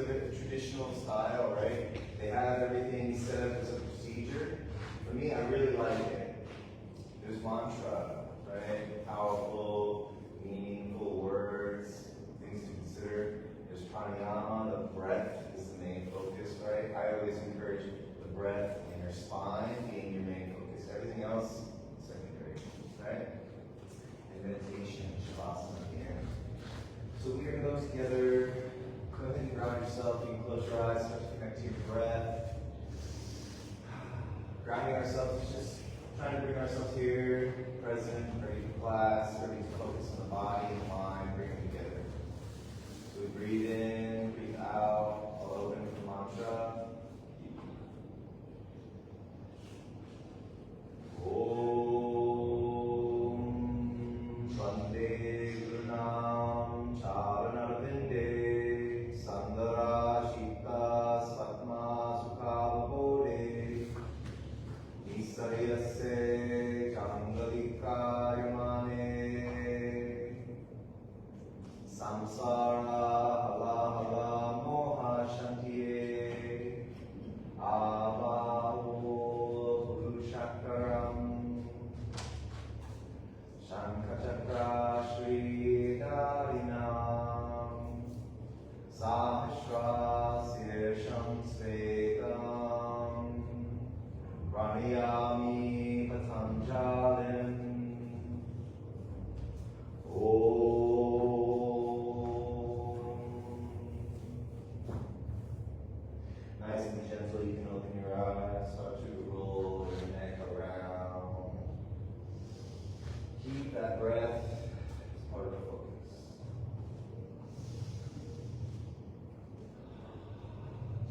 of it the traditional style, right? They have everything set up as a procedure. For me, I really like it. There's mantra, right? Powerful, meaningful words, things to consider. There's pranayama, the breath is the main focus, right? I always encourage the breath in your spine being your main focus. Everything else, secondary, right? And meditation, shavasana here. So we're going to go together. Go ahead and ground yourself. You can close your eyes, start to connect to your breath. Grounding ourselves is just trying to bring ourselves here, present, ready for class, ready to focus on the body and the mind, bring them together. So we breathe in, breathe out, all open for mantra. Nice and gentle, you can open your eyes, start to roll your neck around. Keep that breath as part of the focus.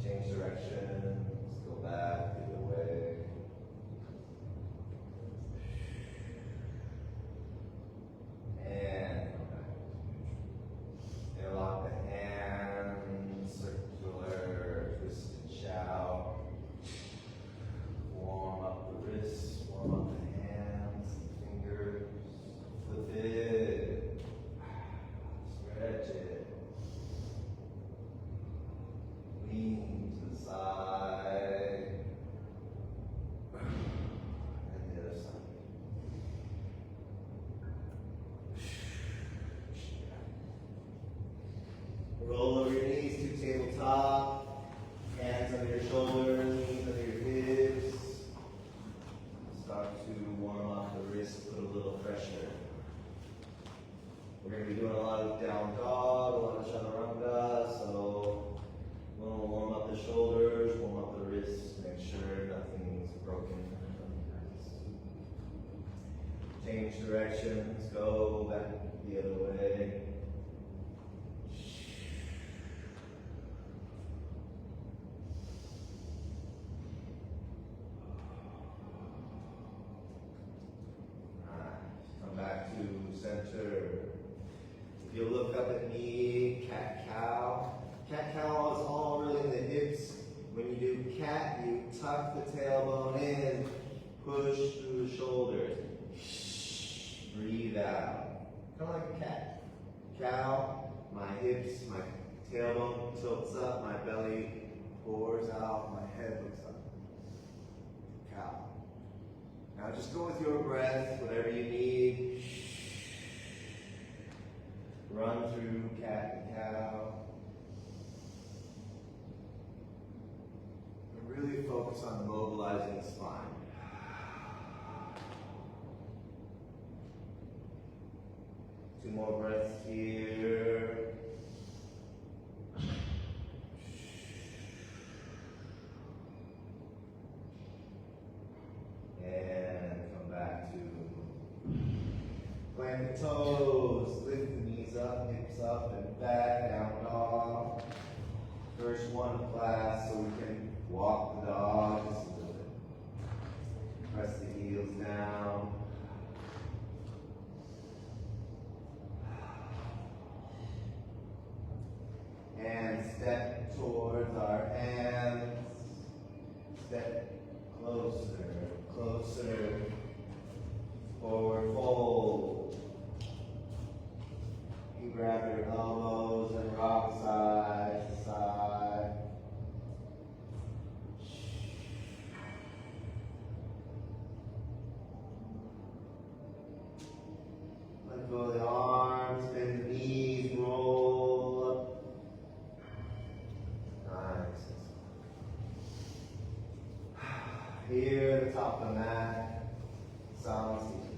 Change direction, let's go back, the other way. And come back. Interlock the hands, circular, twist and shout. Warm up the wrists, warm up the hands, the fingers. Flip it. Stretch it. Lean to the side. And the other side. Roll over your knees to tabletop. Hands under your shoulders, knees under your hips. Start to warm up the wrists, put a little pressure. We're going to be doing a lot of down dog, a lot of chaturanga, so we're going to warm up the shoulders, warm up the wrists, make sure nothing's broken. Change directions, go back the other way. Come back to center. If you look up at me, cat-cow. Cat-cow is all really in the hips. When you do cat, you tuck the tailbone in, push through the shoulders. Breathe out. Kind of like a cat. Cow, my hips, my tailbone tilts up, my belly pours out, my head looks up. Cow. Now just go with your breath, whatever you need. Run through cat and cow. And really focus on mobilizing the spine. Two more breaths here. And come back to plant the toes, lift the knees up, hips up and back, down dog. First one of class, so we can walk the dog just a little bit. Press the heels down. And step towards our hands. Step closer, closer. Forward fold. You grab your elbows and rock side to side. top of the mat. Samasthiti.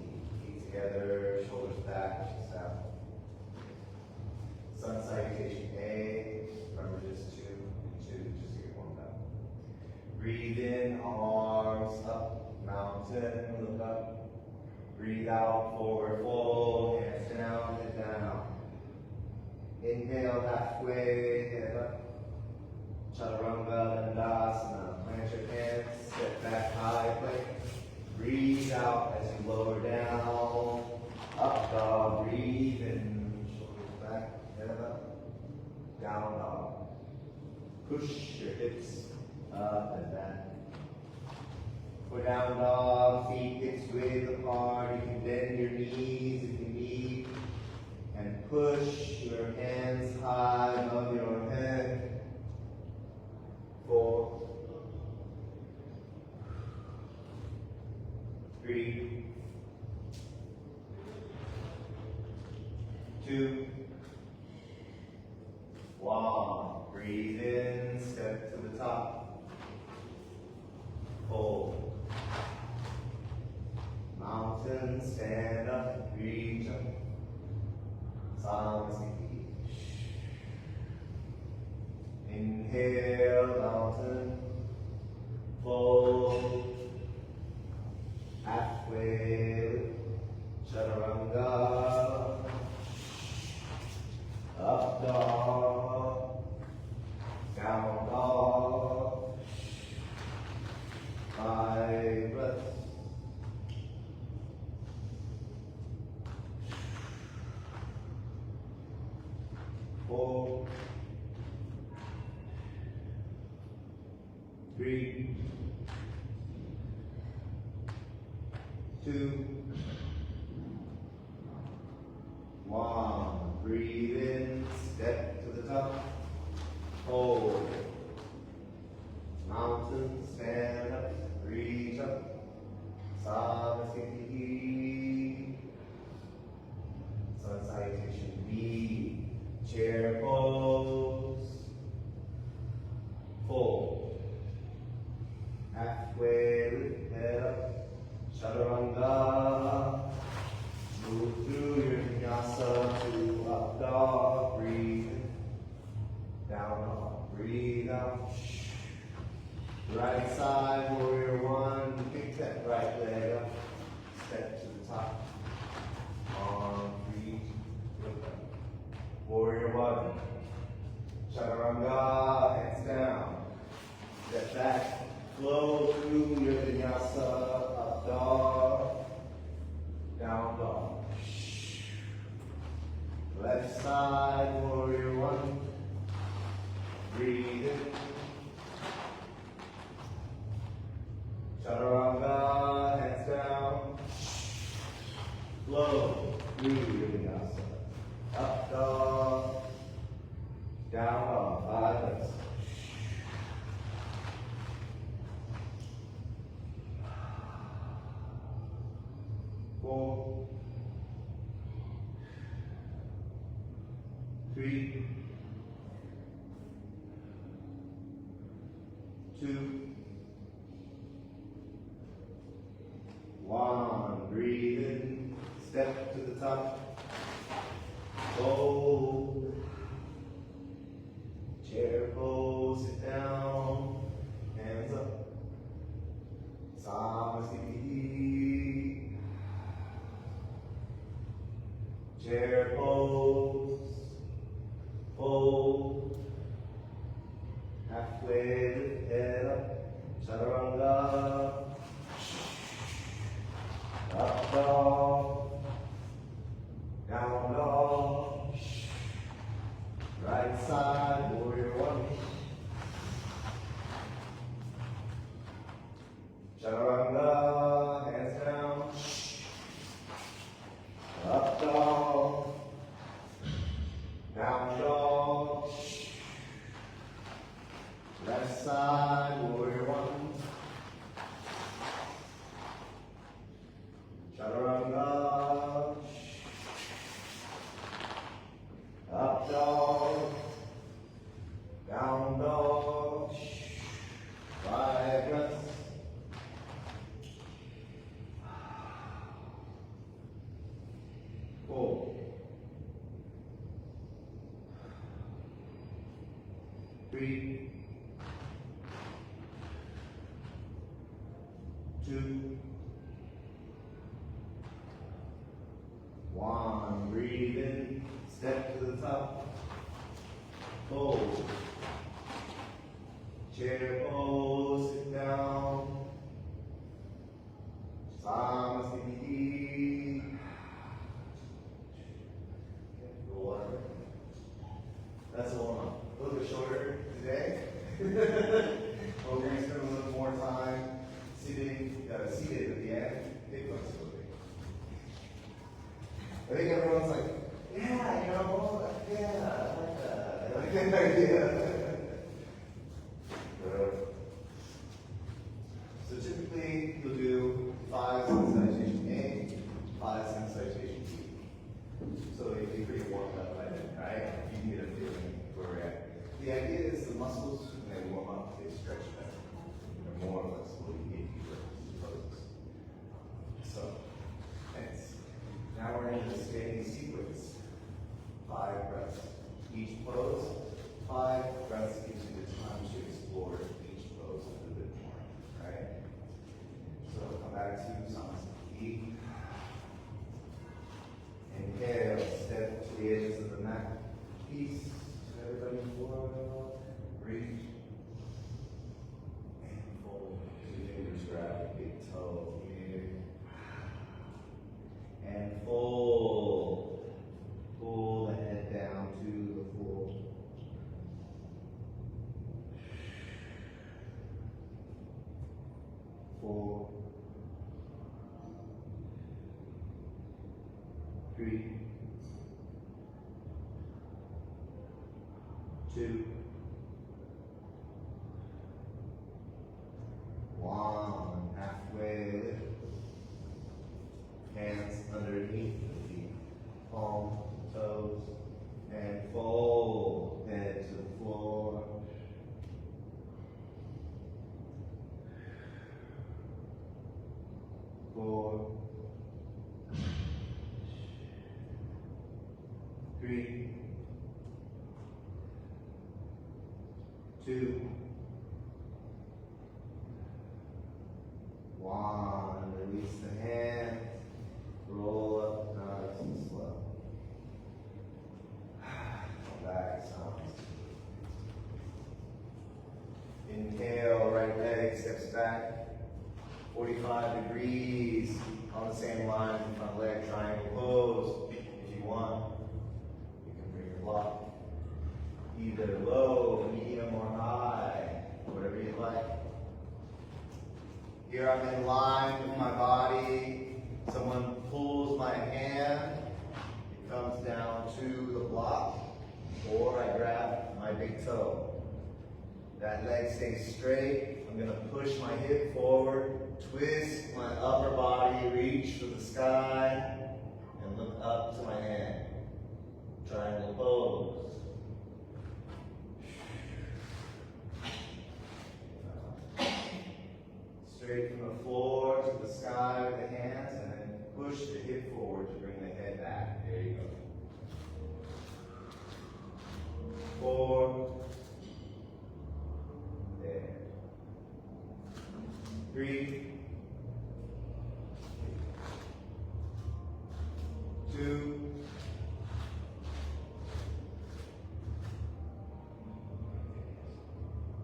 Feet together, shoulders back, chest out. Sun salutation A. Remember just two, just to get warmed up. Breathe in, arms up, mountain, look up. Breathe out, forward fold, hands down, head down. Inhale halfway, head up. Chaturanga Dandasana. Plant your hands, step back high plank. Breathe out as you lower down. Up dog, breathe in. Shoulders back, head up. Down dog. Push your hips up and back. For down dog, feet hips width apart. You can bend your knees if you need. And push your hands high above your head. 4, 3, 2, 1. Breathe in, step to the top. Hold. Mountain, stand up, reach up. Samasthiti. Inhale, mountain. Fold. Halfway. Chaturanga. Up dog. Down dog. 5 breaths. Four, 3, 2, 1. Breathe in, step to the top. Hold. Mountain, stand up, reach up. Samasthiti. Sun salutation B. Chair pose. Fold. Halfway, lift head up. Chaturanga. Move through your vinyasa to up dog. Breathe in. Down dog. Breathe out. Right side, warrior 1. Pick that right leg up. Step to the top. Arm, reach, look up. Warrior 1. Chaturanga, hands down. Step back. Flow through your vinyasa. Up dog. Down dog. Left side, warrior 1. Breathe in. Chaturanga, hands down. Flow through your vinyasa. Up dog. Down dog. 5 breaths. Four, 3, 2, 1. Breathe in, step to the top. Hold. Chair pose, sit down. Hands up. Samasthiti. Chair pose. Fold. Halfway, lift head up. Chaturanga. Up dog. Down dog. Right side, warrior 1. Chaturanga, hands down. Up dog. Down dog. Left side, warrior 1. Chaturanga. Up dog. Down dog. 5 breaths. 3, 2, 1. Breathe in, step to the top, hold. Chair pose, sit down. Samasthiti. The water. That's a little bit shorter today. We're going to spend a little more time seated at the end. Big flexibility. I think everyone's like, yeah, I like that idea. So typically, you'll do 5 citation A, 5 citation B. So you'll be pretty warmed up by then, right? You can get a feeling where we're at. The idea is the muscles, when they warm up, they stretch better. They're more flexible, you get deeper poses. So, thanks. Now we're in the standing sequence. 5 breaths. Each pose, 5 breaths gives you the time to explore each pose a little bit more, right? So come back to Samasthiti. Inhale, step to the edges of the mat. Peace to everybody in the world. Reach. And fold. 2 fingers grab the big toe here. And fold. Pull the head down to the floor. Four, 3, 2, 1. Halfway lift. Hands underneath the feet. Palm, toes, and fold. Head to the floor. 4, 3, 2, 1. Release the hands. Roll up nice and slow. Come back, sounds. Inhale, right leg steps back. 45 degrees on the same line, front leg, triangle pose. If you want, you can bring your block either low, medium, or high, whatever you like. Here I'm in line with my body. Someone pulls my hand, it comes down to the block, or I grab my big toe. That leg stays straight. I'm going to push my hip forward, twist my upper body, reach for the sky, and look up to my hand. Triangle pose. Straight from the floor to the sky with the hands, and then push the hip forward to bring the head back. There you go. 4. There. 3, 2,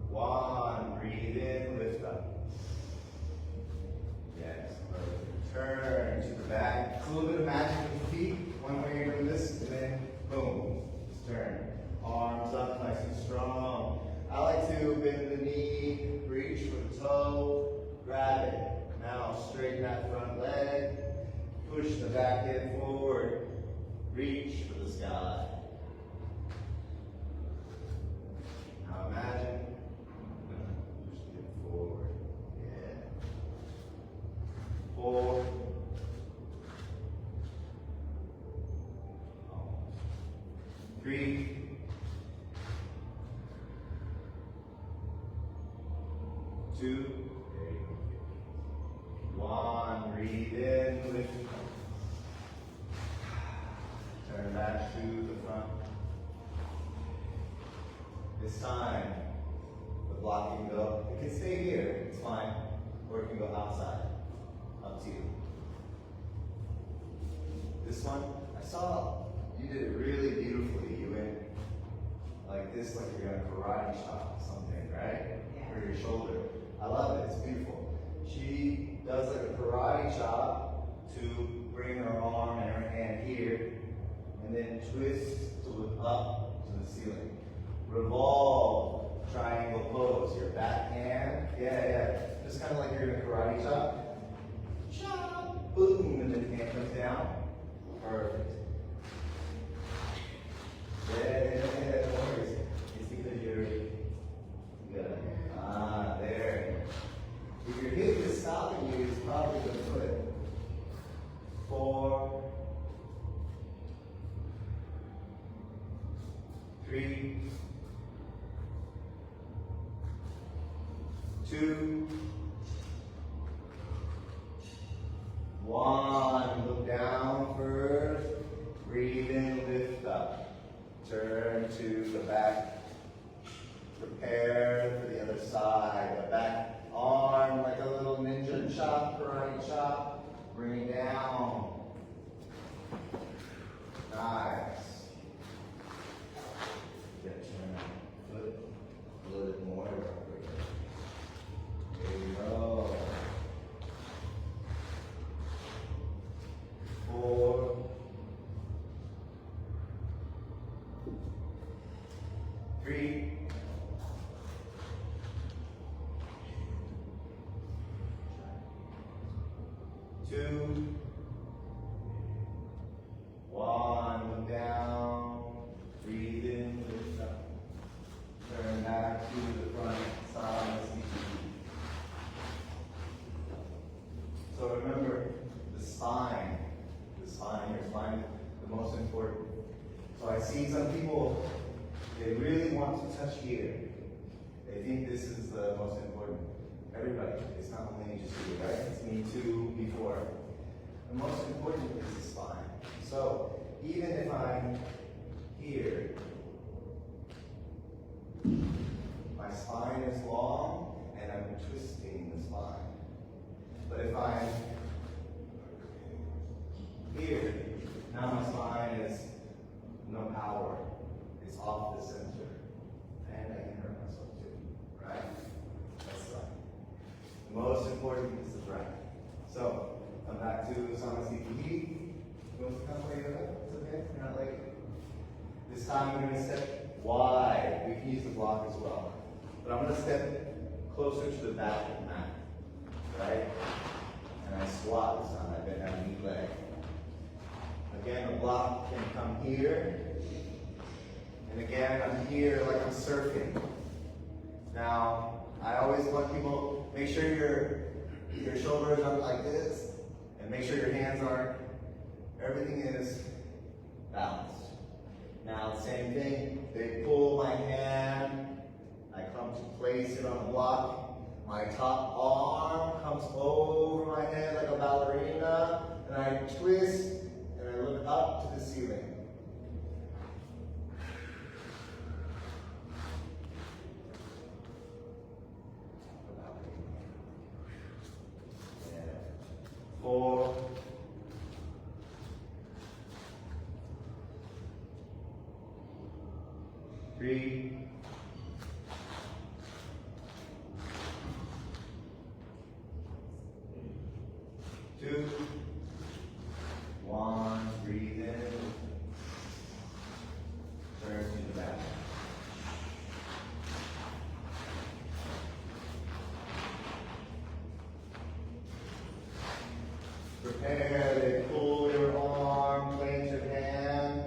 1. Breathe in, lift up. Yes, perfect. Turn to the back. It's a little bit of magic with the feet. One way you're doing this, and then boom. Just turn. Arms up nice and strong. I like to bend the knee, reach for the toe, grab it. Now straighten that front leg, push the back hip forward, reach for the sky. Now imagine, push the hip forward. Yeah. 4, 3, 2, there you go. 1, breathe in, lift. Turn back to the front. This time, the block can go, it can stay here, it's fine, or it can go outside, up to you. This one, I saw you did it really beautifully. You went like this, like you're gonna karate chop something, right? Yeah. For your shoulder. I love it, it's beautiful. She does like a karate chop to bring her arm and her hand here, and then twist to look up to the ceiling. Revolve, triangle pose, your back hand, yeah. Just kind of like you're in a karate chop. Chop, boom, and then the hand comes down. Perfect. Yeah, no worries. It's because you're good. Ah, there. If your hip is stopping you, it's probably the foot. 4, 3, 2, 1. Look down first. Breathe in, lift up. Turn to the back. Prepare for the other side. The back arm like a little ninja chop, karate chop. Bring it down. Nice. Get your foot a little bit more. There you go. 4, 3, 2, 1. Look down. Breathe in, lift up. Turn back to the front side. So remember the spine. Your spine is the most important. So I see some people, they really want to touch here. They think this is the most important. Everybody, it's not only just you, right? It's me too before. The most important is the spine. So even if I'm here, my spine is long and I'm twisting the spine. But if I'm here, now my spine is no power. It's off the center. And I can hurt myself too, right? That's right. The most important is the breath. So, come back to Samasthiti. You want to come play with it? It's okay? You're not late. This time we're going to step wide. We can use the block as well. But I'm going to step closer to the back of the mat. Right? And I squat this time. I bend my knee leg. Again, the block can come here. And again, I'm here like I'm surfing. Now, I always want people, make sure your shoulders aren't like this, and make sure your hands aren't, everything is balanced. Now, same thing, they pull my hand, I come to place it on the block, my top arm comes over my head like a ballerina, and I twist, and I look up to the ceiling. Yeah. 4, 3, 2, 1. Breathe in. Turn to the back. Prepare to pull your arm, plant your hand,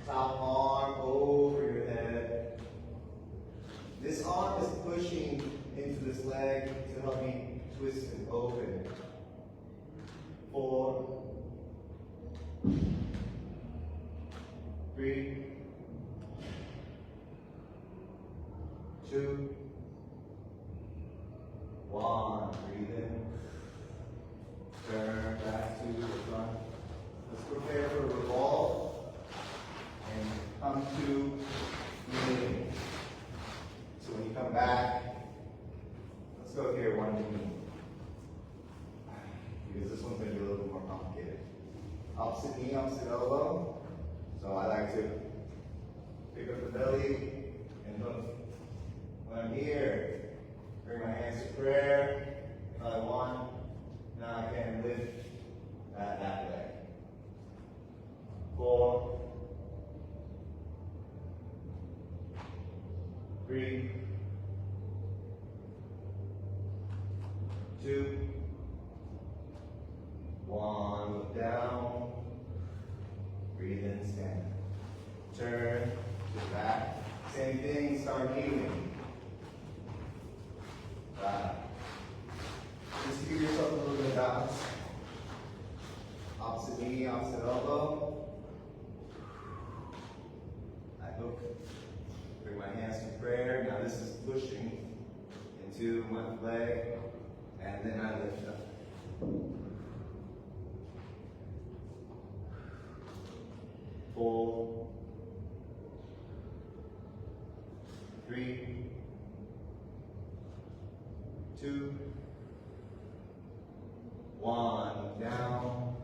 top arm over your head. This arm is pushing into this leg to help me twist and open. 4, 3, 2, 1. Breathe in. Turn back to the front. Let's prepare for a revolve and come to kneeling. on your knee. Because this one's going to be a little bit more complicated. Opposite knee, opposite elbow. So I like to pick up the belly and look. When I'm here, bring my hands to prayer. If I want, now I can lift that back leg. 4, 3, 2, 1. Look down. Breathe in, stand. Turn to back. Same thing, start kneeling. 5. Just give yourself a little bit of balance. Opposite knee, opposite elbow. I hook. Bring my hands to prayer. Now this is pushing into my leg, and then I lift up. 4, 3, 2, 1. Down.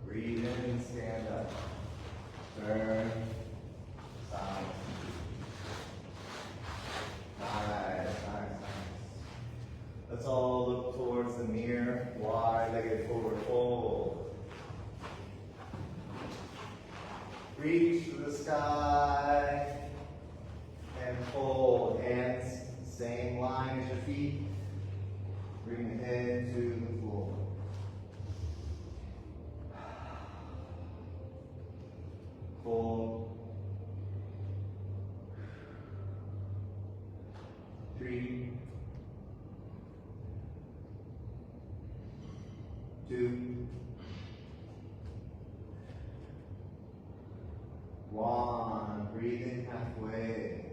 Breathe in, stand up. Turn. Side. Nice. Let's all look towards the mirror. Wide-legged forward fold. Reach to the sky and fold. Hands, same line as your feet. Bring the head to the floor. Four, 3, 2, 1. Breathe in halfway.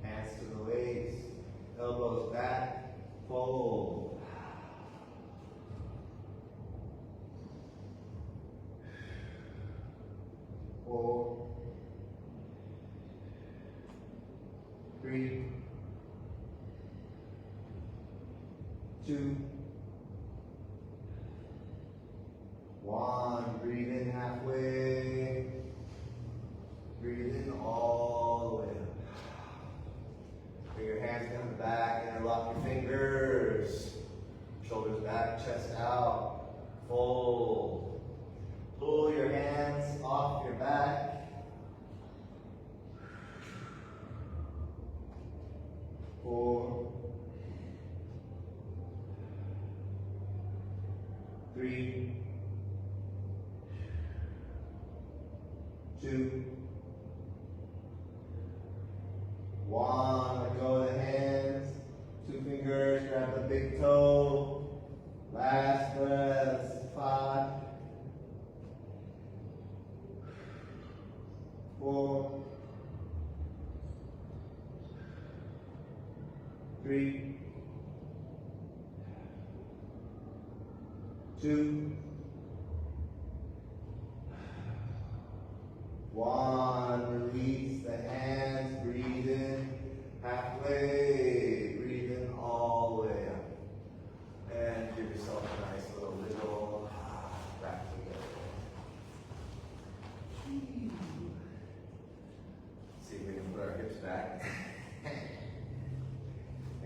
Hands to the waist. Elbows back. Fold. 4, 3, 2, 1. Breathe in halfway. Breathe in all the way up. Bring your hands down the back and lock your fingers. Shoulders back, chest out. Fold. Pull your hands off your back. 4, 3, 2, 1. Let go of the hands. 2 fingers, grab the big toe. Last breath. 5, 4, 3, 2, 1. Release the hands. Breathe in halfway. Breathe in all the way up. And give yourself a nice little wiggle back together. See if we can put our hips back.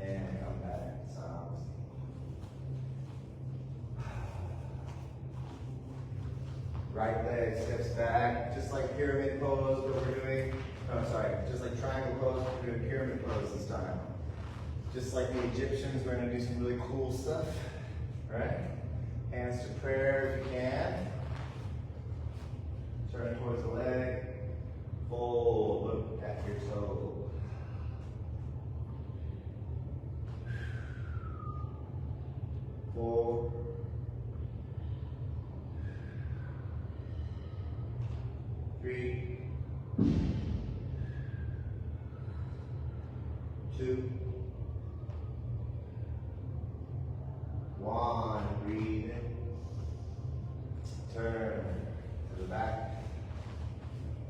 And come back. Sounds. Right leg steps back, just like pyramid pose that we're doing. Oh, sorry, just like triangle pose, we're doing pyramid pose this time. Just like the Egyptians, we're going to do some really cool stuff. Right? Hands to prayer if you can. Turn towards the leg. Fold, look at your toe. 4, 3, 2, 1. Breathe in. Turn to the back.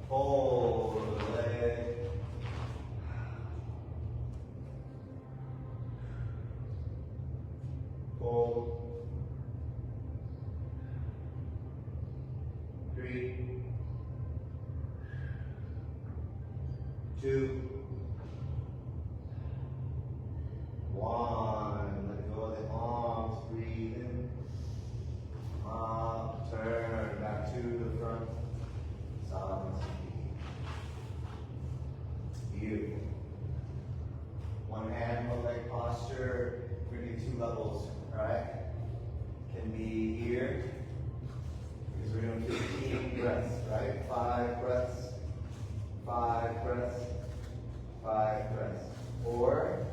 Fold the leg. 2, 1. Let go of the arms. Breathe in. Up. Turn back to the front. Silence. Beautiful. One hand, one leg posture. We're going to do 2 levels, right? Can be here, because we're doing 15 breaths, right? 5 breaths, 5 breaths, 5 breaths. Or,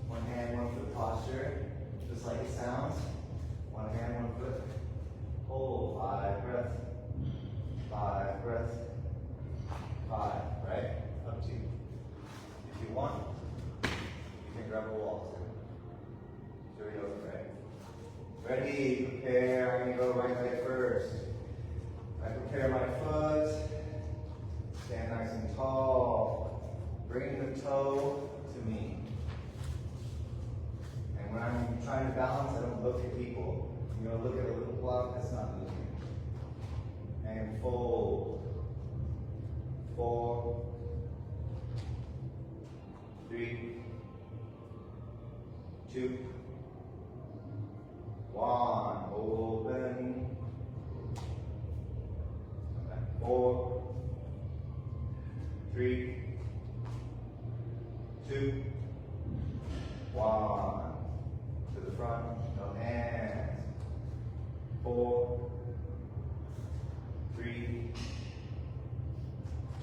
one hand, one foot posture, just like it sounds. One hand, one foot. Hold, 5 breaths, 5 breaths, 5, right? Up to you. If you want, you can grab a wall too. Here we go, right? Ready, prepare, I'm gonna go right leg first. I prepare my foot, stand nice and tall, bring the toe to me. And when I'm trying to balance, I don't look at people. You know, look at a little block that's not moving. And fold. 4, 3, 2, 1. Open. 4, 3, 2, 1. To the front, no hands. 4, 3,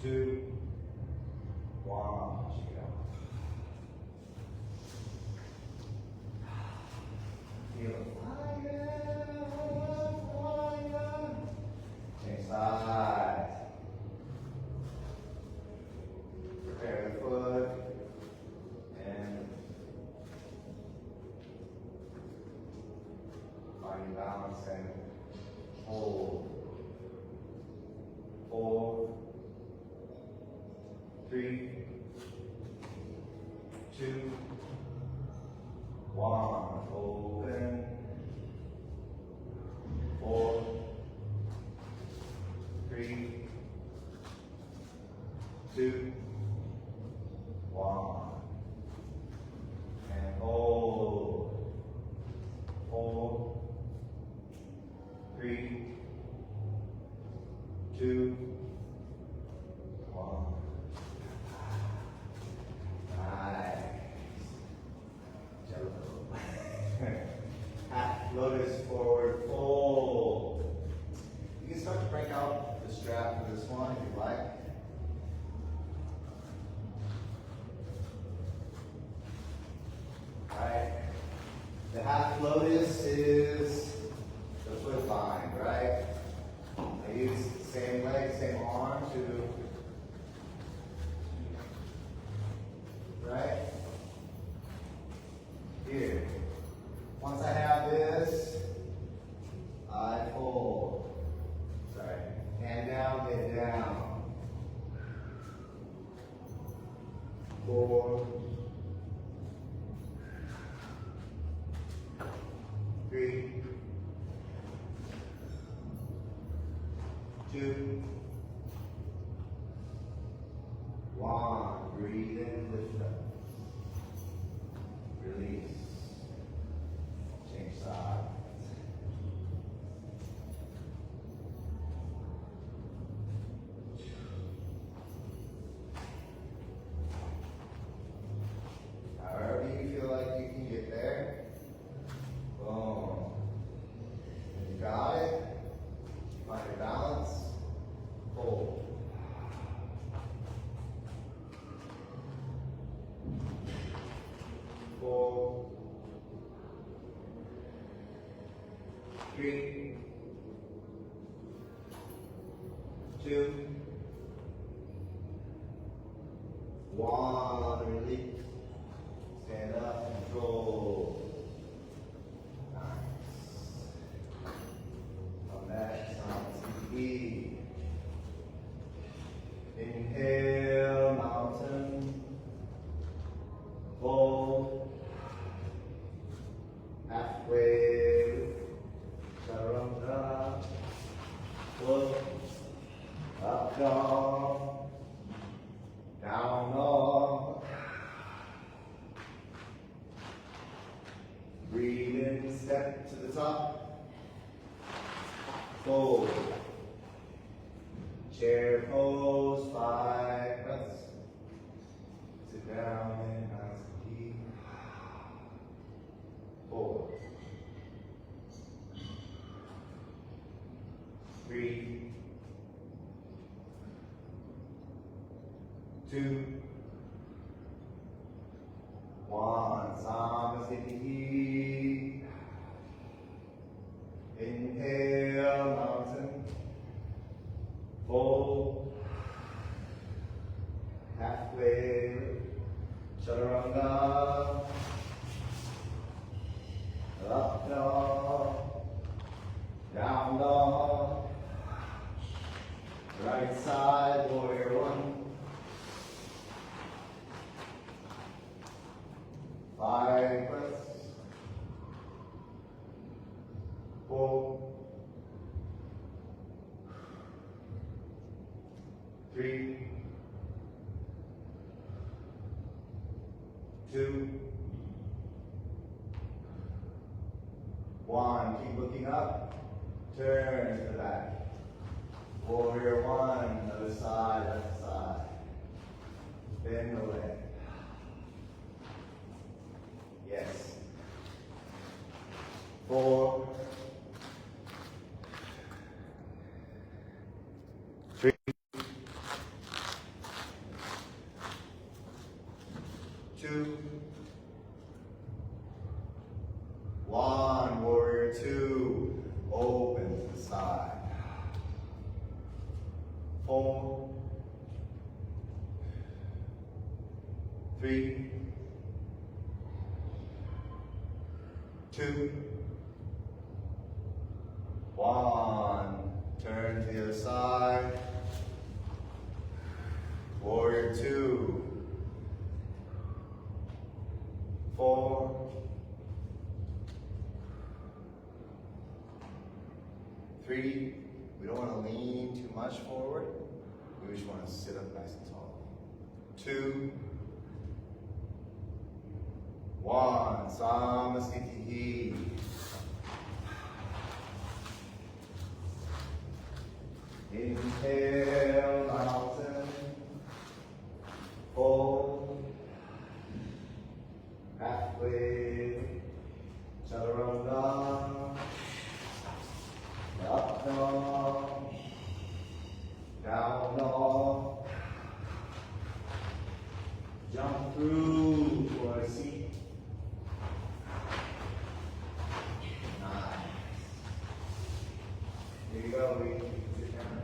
2, 1. Check it out. Feel the fire. Change sides. Prepare the foot. And find balance and hold. 4, 3, 2, 1. Open. 4, 3, 2, 1. And hold. 4, 3, 2, 1. Nice. Half lotus forward fold. You can start to break out the strap for this one if you like. Alright. The half lotus is the foot bind, right? I use the same leg, same arm to, right? Here. Once I have this, I fold. Sorry. Hand down, head down. 4, 3, 2, 1. Breathe in, lift up. Release. Change sides. However you feel like you can get there. Boom. You got it. Find your balance. Hold. 4, 3, 2, 1. Release. Stand up. Control. Nice. Come back. Silence. Deep. Inhale. Mountain. Fold. Halfway. Chaturanga. Look. Up dog. Down step to the top. Fold. Chair pose, 5 breaths. Sit down and nice and deep. 4. 3. 2. 1. Samasthiti. Inhale, mountain. Fold. Halfway. Chaturanga. Up dog. Down dog. Right side, warrior 1. 5 breaths. 4. 3. 2. 1. Keep looking up. Turn to the back. Warrior 1. Other side, left side. Bend the leg. Yes. 4. 3. 2. 1. Warrior 2. Open to the side. 4. 3. 2. 1. Turn to the other side. Warrior 2. 4. 3. We don't want to lean too much forward. We just want to sit up nice and tall. 2. 1. Samasthiti. Inhale, mountain. Fold. Halfway. Chaturanga. Up dog. Down dog. Jump through for a seat. Nice. Here you go, we can sit down.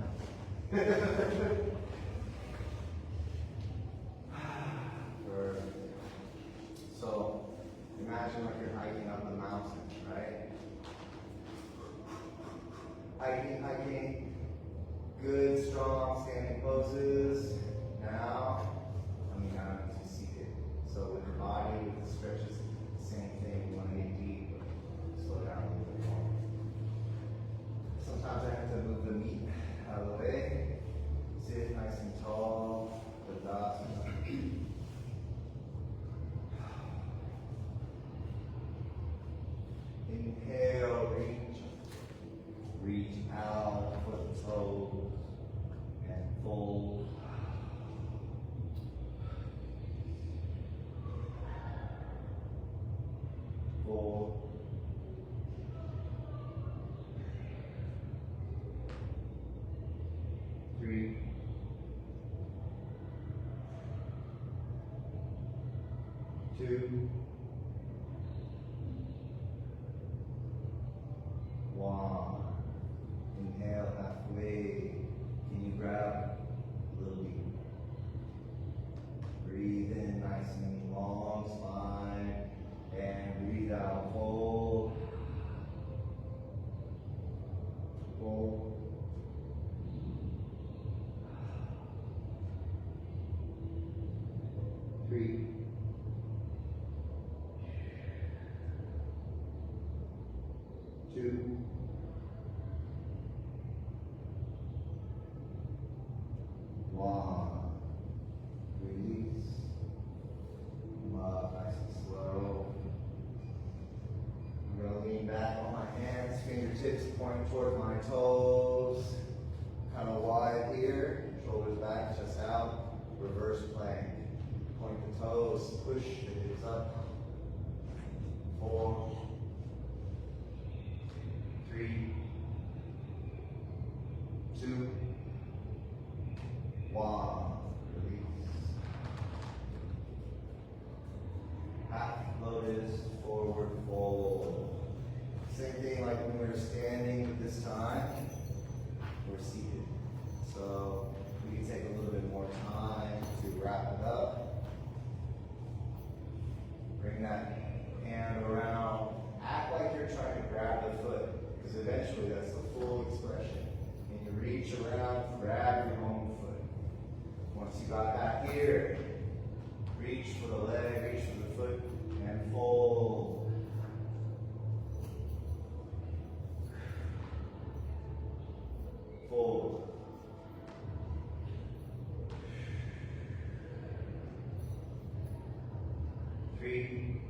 So, imagine like you're hiking up the mountain, right? Hiking. Good, strong standing poses. Now, coming down into seated. So with the body, with the stretches, same thing. You want to get deep, slow down a little bit more. Sometimes I have to move the meat out of the way. Sit nice and tall. Tadasana. Inhale, reach out, foot toes, and fold. Fold. Three. 2. 1. Inhale halfway. Can you grab a little deep? Breathe in nice and long spine. And breathe out. Fold. Fold. 3. 2. 1. Release. Come up nice and slow. I'm going to lean back. Point towards my toes. Kind of wide here. Shoulders back, chest out. Reverse plank. Point the toes. Push the hips up. 4, 3, 2, 1. Release. Half lotus, forward fold. Same thing like when we were standing, but this time we're seated. So we can take a little bit more time to wrap it up. Bring that hand around. Act like you're trying to grab the foot, because eventually that's the full expression. And you reach around, grab your own foot. Once you got back here, reach for the leg, reach for the foot, and fold. Fold. Three.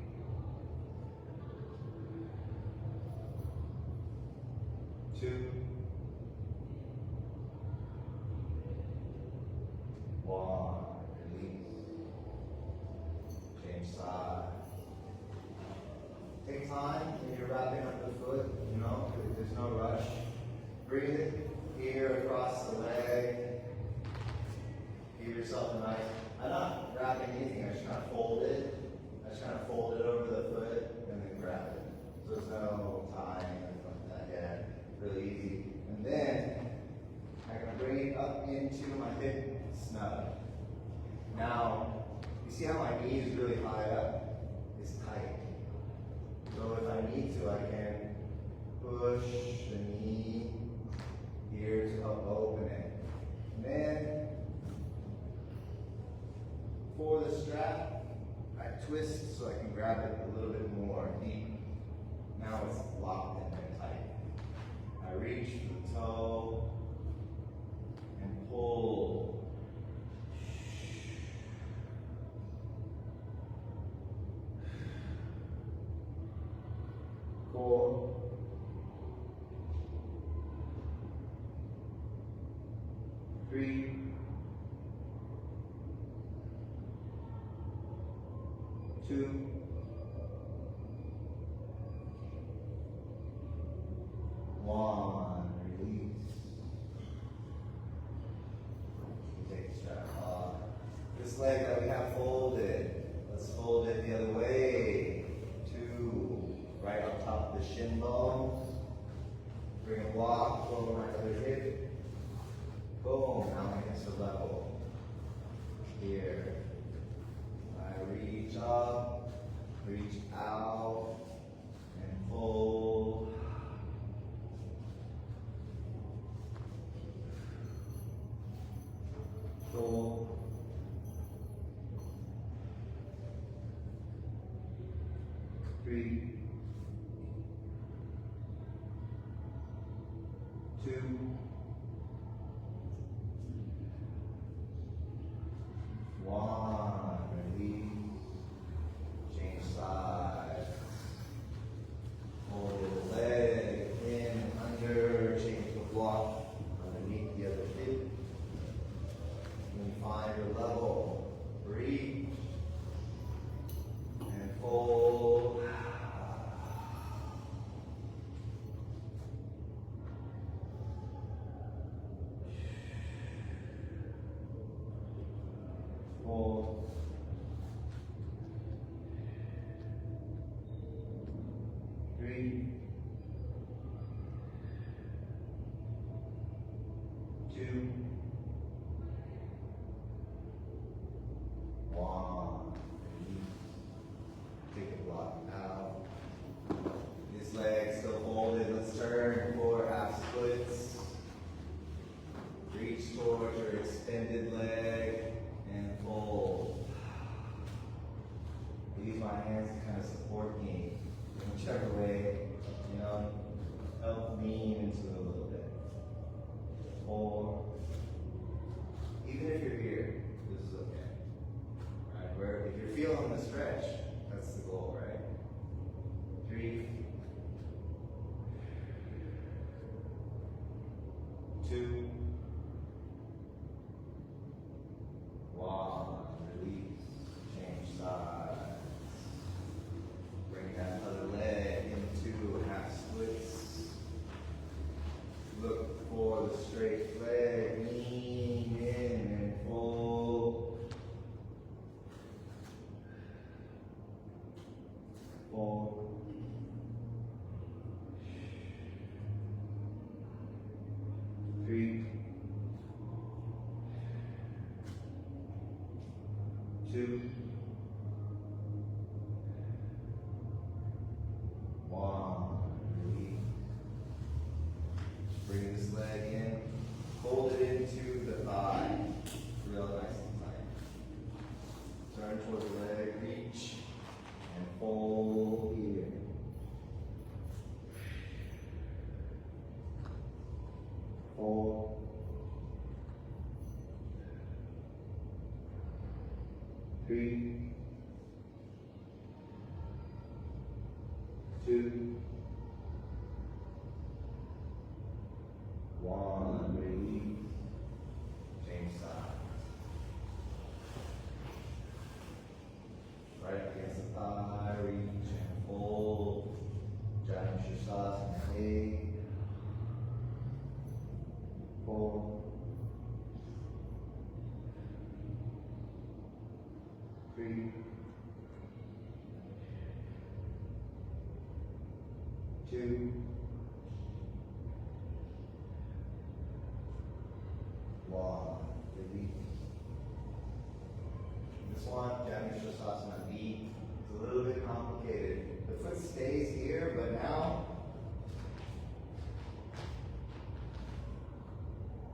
2. 1. Release. Change side. Take time when you're wrapping up the foot, there's no rush. Breathe it here across the leg. Give yourself a nice, I'm not wrapping anything, I just kind of fold it. I just kind of fold it over the foot and then grab it. So there's no tying or anything like that yet. Really easy. And then I'm going to bring it up into my hip snug. Now, you see how my knee is really high up? It's tight. So if I need to, I can push the knee here to help open it. And then, for the strap, I twist so I can grab it a little bit more deep. Now it's locked in and tight. I reach for the toe and pull. 4, 3, 2, 1. Release. Take the strap off. This leg that we have folded, let's fold it the other way. 2, right on top of the shin bones. Bring a block over my other hip. Boom, now my hips are level. Here. I reach up, reach out, and fold. Fold. 3, 2, 1. Release. Change sides. Hold the leg in and under. Change the block underneath the other hip. And find your level. Breathe. And fold. Fold. 3, 2, 1. Take the block out. This leg still folded. Let's turn for half splits. Reach towards your extended leg and fold. Use my hands to kind of support me in whichever way, help lean into it a little bit. 4. Even if you're here, this is okay. Right? Where if you're feeling the stretch, that's the goal, right? 3, 2, 1. Release. Bring this leg in. Hold it into the thigh. Real nice and tight. Turn towards the leg. Reach. And fold here. Fold. 3, 2, 1. Release. Change sides. Right against the thigh. Reach and fold. Janushirasana 8. Fold. 3, 2, 1. Release. This one, Janushirasana B, is a little bit complicated. The foot stays here, but now,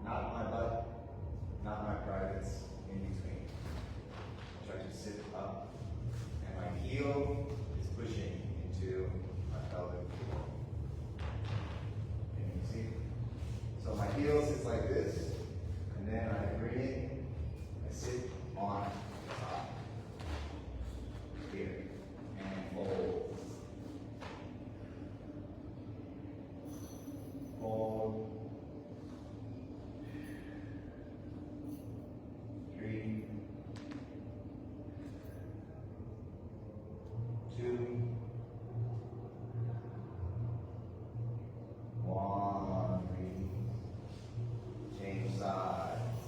not my butt, not my privates, in between. I try to sit up, and my heel is pushing into my pelvic floor. Can you see? So my heel sits like this, and then I bring it, I sit on the top. Here, and fold. Fold. 3, 2, 1. Breathe. Change sides.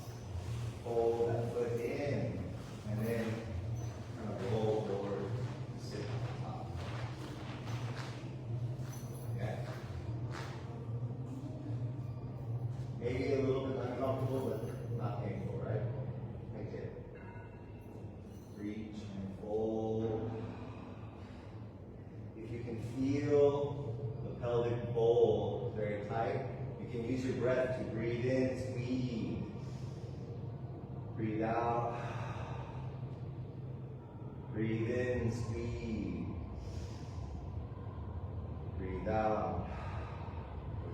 Hold that foot in, and then kind of roll forward, sit on top. Okay. Maybe a little bit uncomfortable, but not painful, right? Right there. Reach and fold. If you can feel the pelvic bowl very tight, you can use your breath to breathe in, squeeze. Breathe out. Breathe in, squeeze. Breathe out.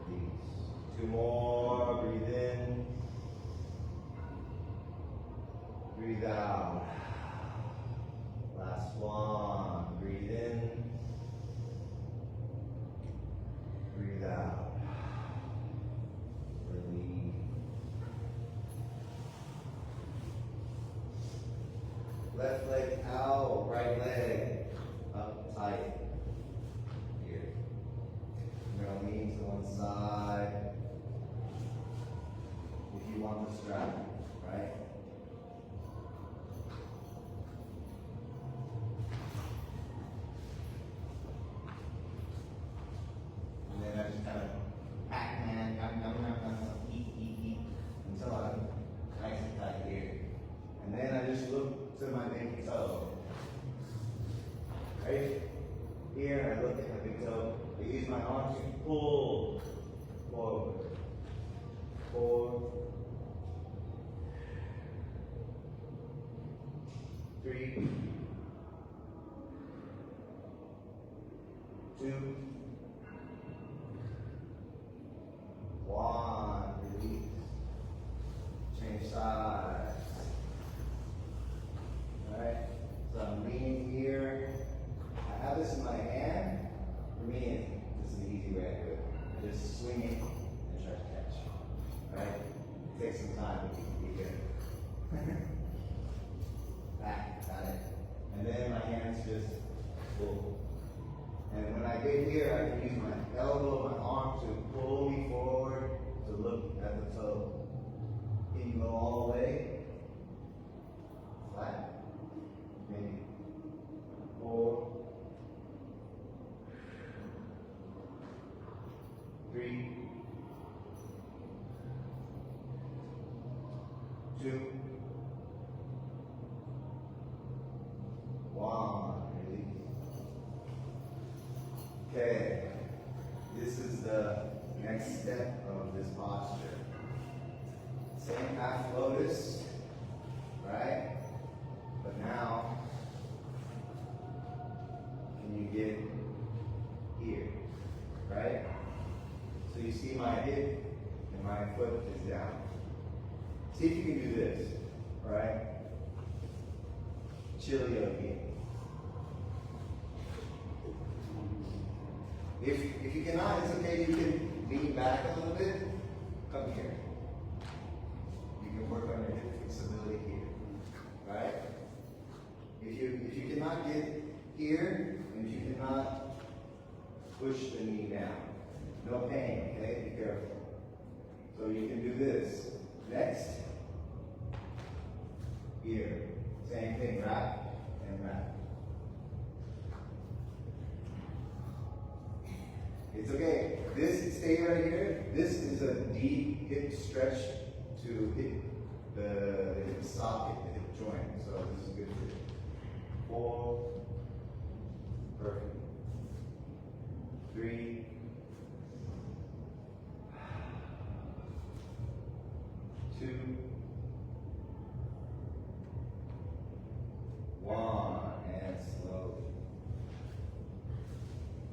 Release. 2 more. Breathe in. Breathe out. Last one. Breathe in. Breathe out. Release. Left leg out, right leg up tight. Here. You're going to lean to one side if you want the strap, right? And then I just kind of Pac-Man, eat, until I'm nice and tight here. And then I just look to my big toe. Right here, I look at my big toe. I use my arm to pull forward. 4, 3, 2, 1. Release. Change sides. Alright? So I'm leaning here. I have this in my hand. For me, this is the easy way I do it. I just swing it and try to catch. Alright? It takes some time, but you can be good. Back, got it. And then my hands just pull. And when I get here, I can use my elbow, my arm to pull me forward to look at the toe. Can you go all the way? Flat. Maybe. 4, 3, 2, Okay, this is the next step of this posture. Same half lotus, right? But now, can you get here, right? So you see my hip and my foot is down. See if you can do this, right? Chill yogi. If you cannot, it's okay. You can lean back a little bit. Come here. You can work on your hip flexibility here, right? If you cannot get here, and if you cannot push the knee down, no pain. Okay, be careful. So you can do this. Next, here, same thing. Wrap and wrap. It's okay. This, stay right here. This is a deep hip stretch to hit the hip socket, the hip joint. So this is good for you. 4. Perfect. 3. 2. 1. And slowly.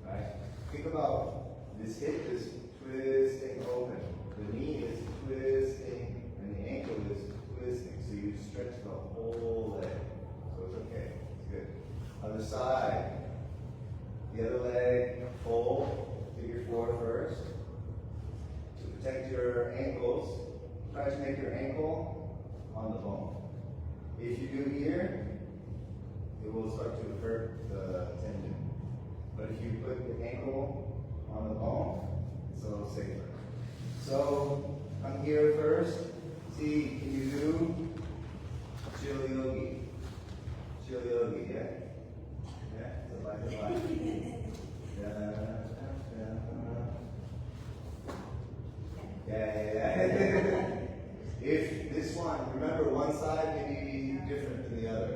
Right? Think about this hip is twisting open. The knee is twisting, and the ankle is twisting. So you stretch the whole leg. So it's okay. It's good. Other side. The other leg, pull. Figure 4 first. To protect your ankles, try to make your ankle on the bone. If you do here, it will start to hurt the tendon. But if you put the ankle on the bone, it's a little safer. So come here first. See, can you do chill yogi? Chill yogi, yeah? Yeah? So like the light. Yeah. If this one, remember one side may be different than the other.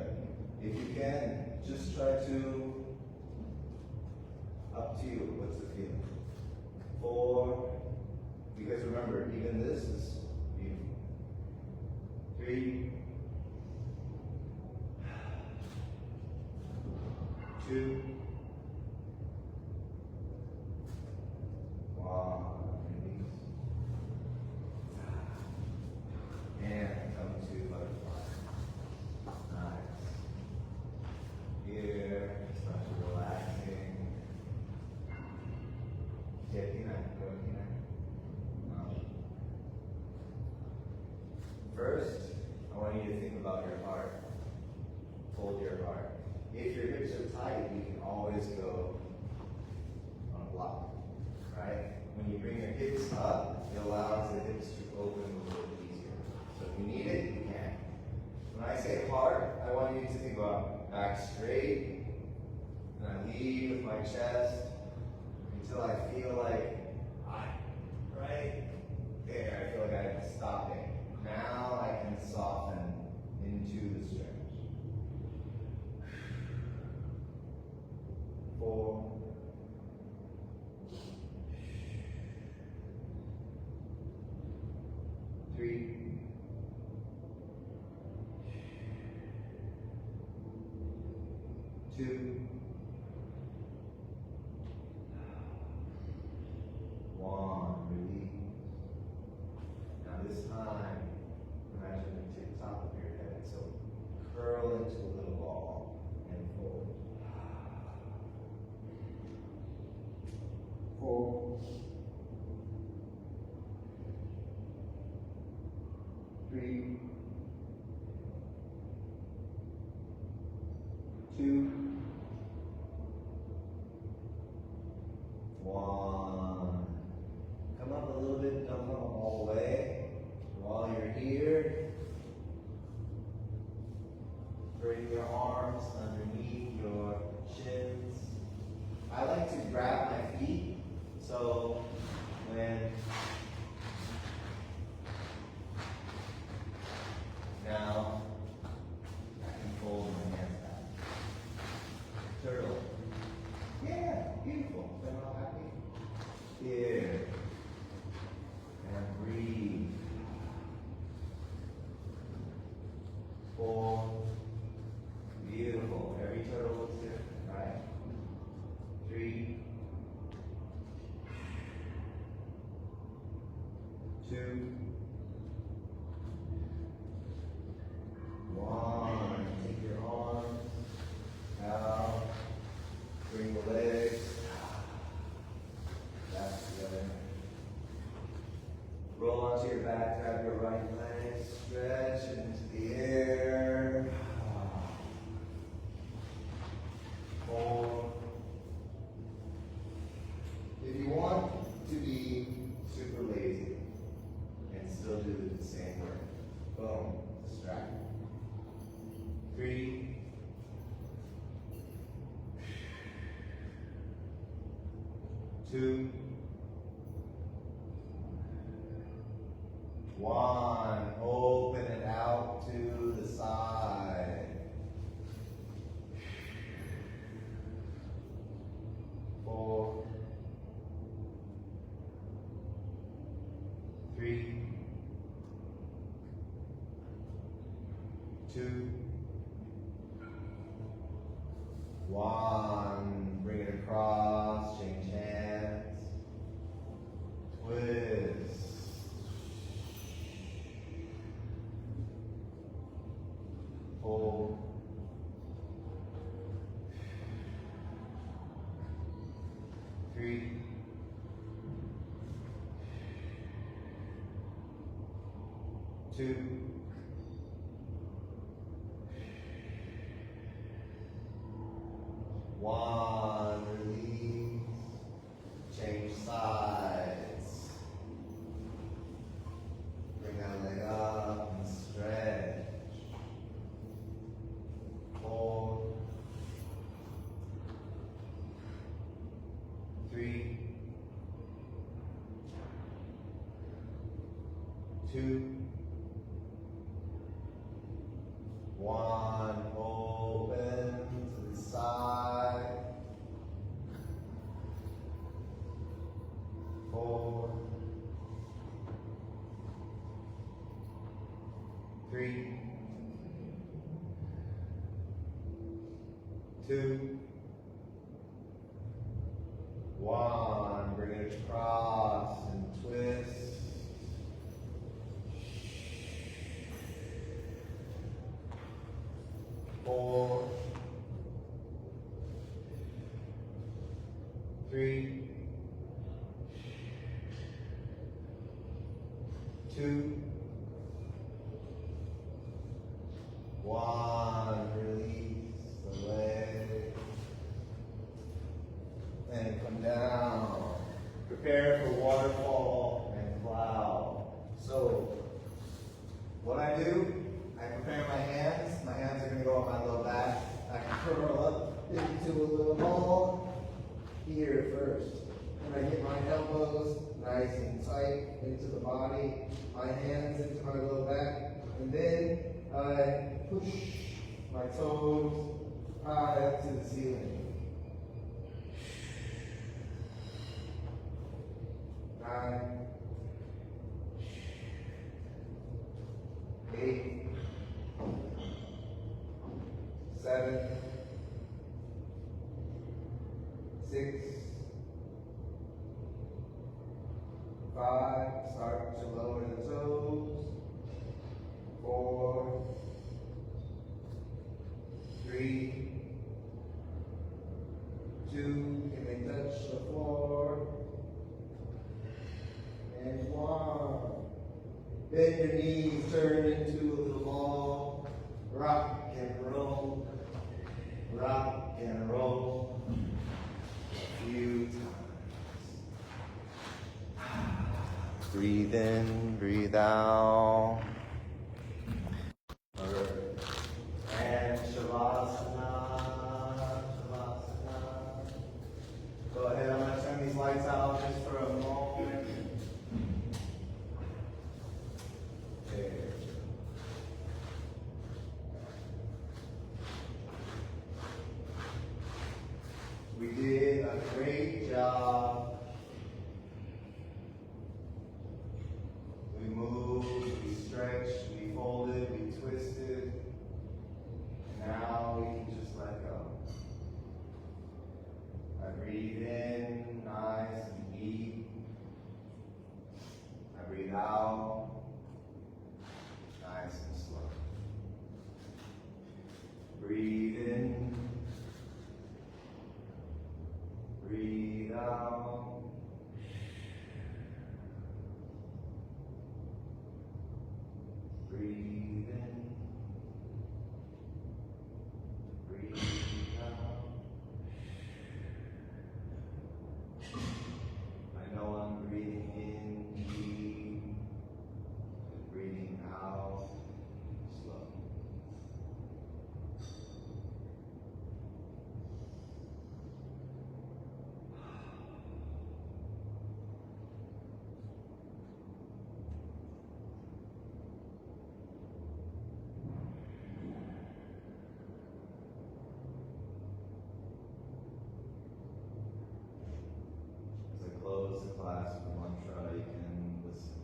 If you can, just try to, up to you, what's the feeling? 4, because remember, even this is beautiful. 3, 2, 1, release. And come to butterfly. Nice. Here, start relaxing. First, I want you to think about your heart. Hold your heart. If your hips are tight, you can always go on a block, right? When you bring your hips up, it allows the hips to open a little bit easier. So if you need it, you can. When I say heart, I want you to think about back straight, and I lead with my chest until I feel like, right there, I feel like I'm stopping. Now I can soften into the stretch. 4. 3. 2. 1. Release. Now this time, imagine the tip top of your head. So curl into a little ball and fold. 4. 3. 2. 1. Come up a little bit, don't come up all the way. While you're here, bring your arms underneath your shins. I like to grab my feet, so when now I can fold my hands back. Turtle. Yeah, beautiful. 2, 1. Open it out to the side. 4, 3, 2, 1. Bring it across, change hands. Twist. 4, 3, 2, 1. Release. Change sides. Bring that leg up and stretch. 4, 3, 2, 1. Open to the side. 4, 3, 2, 1. Bring it across and twist. 4, 3, 2, 1. Release the leg. And come down. Prepare for waterfall and cloud. So, what I do, I prepare my hands. My hands are going to go on my low back. I can curl up into a little ball here first. And I get my elbows nice and tight into the body, my hands into my low back, and then I push my toes high up to the ceiling. 9, 8, 7, 6, 5, start to lower the toes. 4, 3, 2, and they touch the floor. And 1. Bend your knees, turn into a little ball. Rock and roll. Rock and roll. A few times. Breathe in, breathe out. And Shavasana. Shavasana. Go ahead, I'm going to turn these lights out just for a moment. There. We did a great job. We moved, we stretched, we folded, we twisted. Now we can just let go. I breathe in, nice and deep. I breathe out, nice and slow. Breathe in, breathe out. classical mantra, you can listen.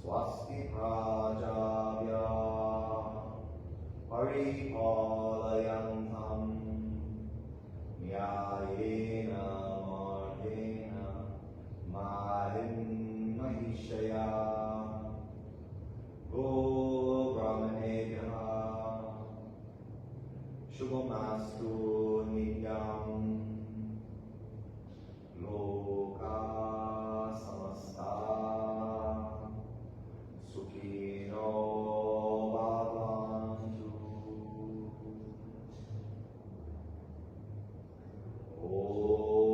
Swasti Prajabhya Paripalayantam Nyayena Margena Mahim Mahishaya Go Brahmanebhya Shubhamastu Nityam Loka Samasta Sukhino Bhavantu. Om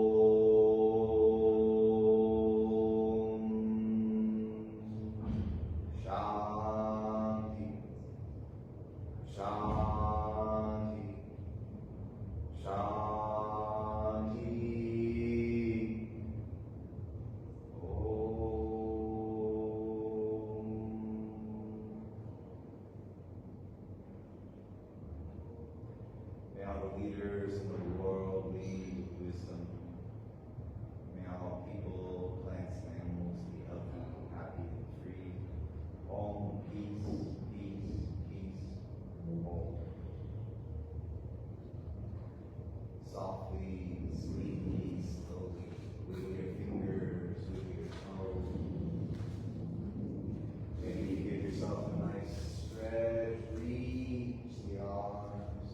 Shanti Shanti Shanti. May all the leaders in the world lead with wisdom. May all people, plants, and animals be healthy, happy, and free. Om, peace, peace, peace, Om. Softly, sweetly, slowly, with your fingers, with your toes. Maybe give yourself a nice stretch, reach the arms.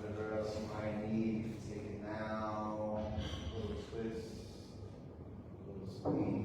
Whatever else you might need, take it now. A little twist, a little squeeze.